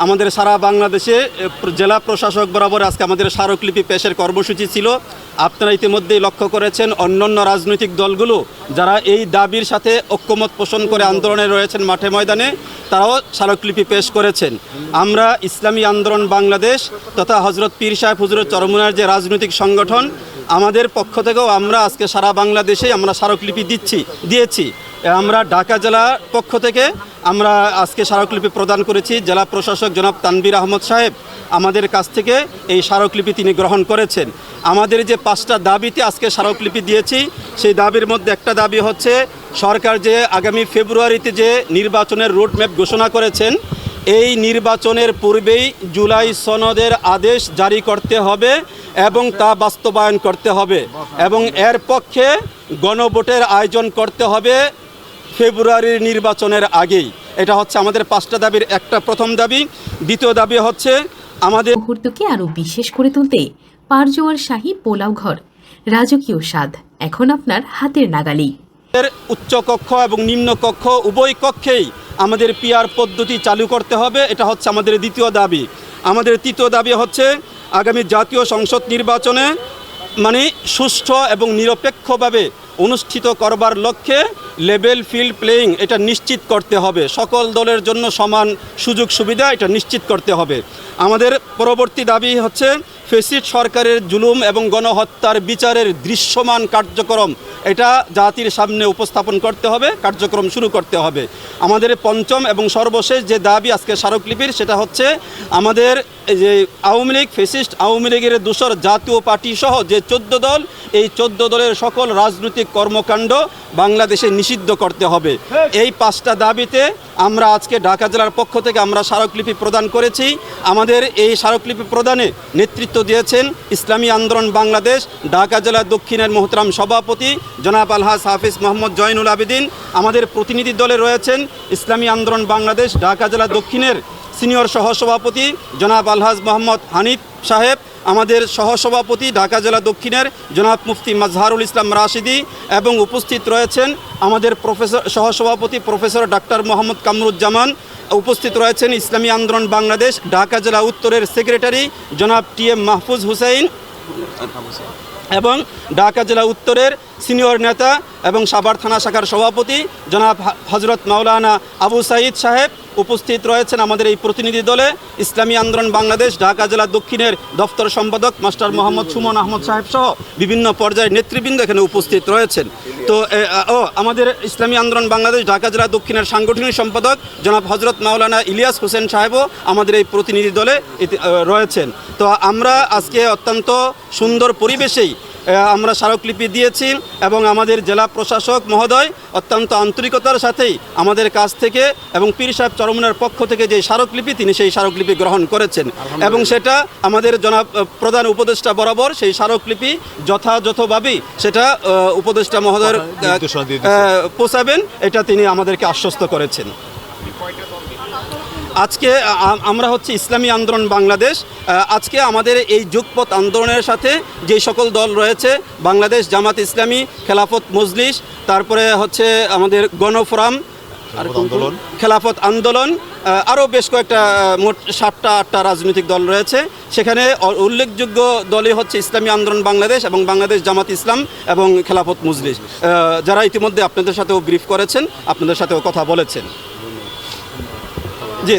আমাদের সারা বাংলাদেশে জেলা প্রশাসক বরাবর আজকে আমাদের স্মারকলিপি পেশের কর্মসূচি ছিল। আপনারা ইতিমধ্যেই লক্ষ্য করেছেন অন্যান্য রাজনৈতিক দলগুলো যারা এই দাবির সাথে ঐক্যমত পোষণ করে আন্দোলনে রয়েছেন মাঠে ময়দানে, তারাও স্মারকলিপি পেশ করেছেন। আমরা ইসলামী আন্দোলন বাংলাদেশ তথা হজরত পীর সাহেব হুজুরের চরমুনার যে রাজনৈতিক সংগঠন, আমাদের পক্ষ থেকেও আমরা আজকে সারা বাংলাদেশে আমরা স্মারকলিপি দিয়েছি। আমরা ঢাকা জেলার পক্ষ থেকে আমরা আজকে স্মারকলিপি প্রদান করেছি। জেলা প্রশাসক জনাব তানভীর আহমদ সাহেব আমাদের কাছ থেকে এই স্মারকলিপি তিনি গ্রহণ করেছেন। আমাদের যে 5টা দাবিতে আজকে স্মারকলিপি দিয়েছি, সেই দাবির মধ্যে একটা দাবি হচ্ছে সরকার যে আগামী ফেব্রুয়ারিতে যে নির্বাচনের রোডম্যাপ ঘোষণা করেছেন, এই নির্বাচনের পূর্বেই জুলাই সনদের আদেশ জারি করতে হবে এবং তা বাস্তবায়ন করতে হবে এবং এর পক্ষে গণভোটের আয়োজন করতে হবে ফেব্রুয়ারির নির্বাচনের আগেই। এটা হচ্ছে আমাদের 5টা দাবির একটা প্রথম দাবি। দ্বিতীয় দাবি হচ্ছে আমাদের মুহূর্তকে আরো বিশেষ করে তুলতে পারজোয়ার শাহী পোলাও ঘর, রাজকীয় স্বাদ এখন আপনার হাতের নাগালেই। উচ্চ কক্ষ এবং নিম্ন কক্ষ উভয় কক্ষেই আমাদের পিআর পদ্ধতি চালু করতে হবে। এটা হচ্ছে আমাদের দ্বিতীয় দাবি। আমাদের তৃতীয় দাবি হচ্ছে আগামী জাতীয় সংসদ নির্বাচনে সুষ্ঠু এবং নিরপেক্ষভাবে অনুষ্ঠিত করবার লক্ষ্যে লেভেল ফিল্ড প্লেয়িং এটা নিশ্চিত করতে হবে। সকল দলের জন্য সমান সুযোগ সুবিধা এটা নিশ্চিত করতে হবে। আমাদের পরবর্তী দাবি হচ্ছে ফ্যাসিস্ট সরকারের জুলুম এবং গণহত্যার বিচারের দৃশ্যমান কার্যক্রম এটা জাতির সামনে উপস্থাপন করতে হবে, কার্যক্রম শুরু করতে হবে। আমাদের পঞ্চম এবং সর্বশেষ যে দাবি আজকে স্মারকলিপির, সেটা হচ্ছে আমাদের যে আওয়ামী লীগ, ফ্যাসিস্ট আওয়ামী লীগের দোসর জাতীয় পার্টি সহ যে 14 দল, এই 14 দলের সকল রাজনৈতিক কর্মকাণ্ড বাংলাদেশে নিষিদ্ধ করতে হবে। এই 5টা দাবিতে আমরা আজকে ঢাকা জেলার পক্ষ থেকে আমরা স্মারকলিপি প্রদান করেছি। আমাদের এই স্মারকলিপি প্রদানে নেতৃত্ব দিয়েছেন ইসলামী আন্দোলন বাংলাদেশ ঢাকা জেলা দক্ষিণের মোহতরাম সভাপতি জনাব আলহাজ হাফিজ মোহাম্মদ জয়নুল আবেদিন। আমাদের প্রতিনিধি দলে রয়েছেন ইসলামী আন্দোলন বাংলাদেশ ঢাকা জেলা দক্ষিণের সিনিয়র সহসভাপতি জনাব আলহাজ মোহাম্মদ হানিফ সাহেব, আমাদের সহসভাপতি ঢাকা জেলা দক্ষিণের জনাব মুফতি মাজহারুল ইসলাম রাশিদি, এবং উপস্থিত রয়েছেন আমাদের সহসভাপতি প্রফেসর ডাক্তার মোহাম্মদ কামরুজ্জামান। উপস্থিত রয়েছেন ইসলামী আন্দোলন বাংলাদেশ ঢাকা জেলা উত্তরের সেক্রেটারি জনাব টিএম মাহফুজ হুসাইন এবং ঢাকা জেলা উত্তরের সিনিয়র নেতা এবং সাভার থানা শাখার সভাপতি জনাব হজরত মাওলানা আবু সাঈদ সাহেব। উপস্থিত রয়েছেন আমাদের এই প্রতিনিধি দলে ইসলামী আন্দোলন বাংলাদেশ ঢাকা জেলা দক্ষিণের দফতর সম্পাদক মাস্টার মোহাম্মদ সুমন আহমদ সাহেব সহ বিভিন্ন পর্যায়ের নেতৃবৃন্দ এখানে উপস্থিত রয়েছেন। তো আমাদের ইসলামী আন্দোলন বাংলাদেশ ঢাকা জেলা দক্ষিণের সাংগঠনিক সম্পাদক জনাব হজরত মাওলানা ইলিয়াস হোসেন সাহেবও আমাদের এই প্রতিনিধি দলে রয়েছেন। তো আমরা আজকে অত্যন্ত সুন্দর পরিবেশেই আমরা স্মারকলিপি দিয়েছি এবং আমাদের জেলা প্রশাসক মহোদয় অত্যন্ত আন্তরিকতার সাথেই আমাদের কাছ থেকে এবং পীর সাহেব চরমুনার পক্ষ থেকে যে স্মারকলিপি তিনি সেই স্মারকলিপি গ্রহণ করেছেন এবং সেটা আমাদের জনাব প্রধান উপদেষ্টা বরাবর সেই স্মারকলিপি যথাযথভাবেই সেটা উপদেষ্টা মহোদয়ের পৌঁছাবেন, এটা তিনি আমাদেরকে আশ্বস্ত করেছেন। আজকে আমরা হচ্ছে ইসলামী আন্দোলন বাংলাদেশ, আজকে আমাদের এই যুগপথ আন্দোলনের সাথে যে সকল দল রয়েছে বাংলাদেশ জামাত ইসলামী, খেলাফত মজলিস, তারপরে হচ্ছে আমাদের গণফোরাম, খেলাফত আন্দোলন, আরও বেশ কয়েকটা মোট 7টা-8টা রাজনৈতিক দল রয়েছে। সেখানে উল্লেখযোগ্য দলই হচ্ছে ইসলামী আন্দোলন বাংলাদেশ এবং বাংলাদেশ জামাত ইসলাম এবং খেলাফত মজলিস, যারা ইতিমধ্যে আপনাদের সাথেও ব্রিফ করেছেন, আপনাদের সাথেও কথা বলেছেন। জি।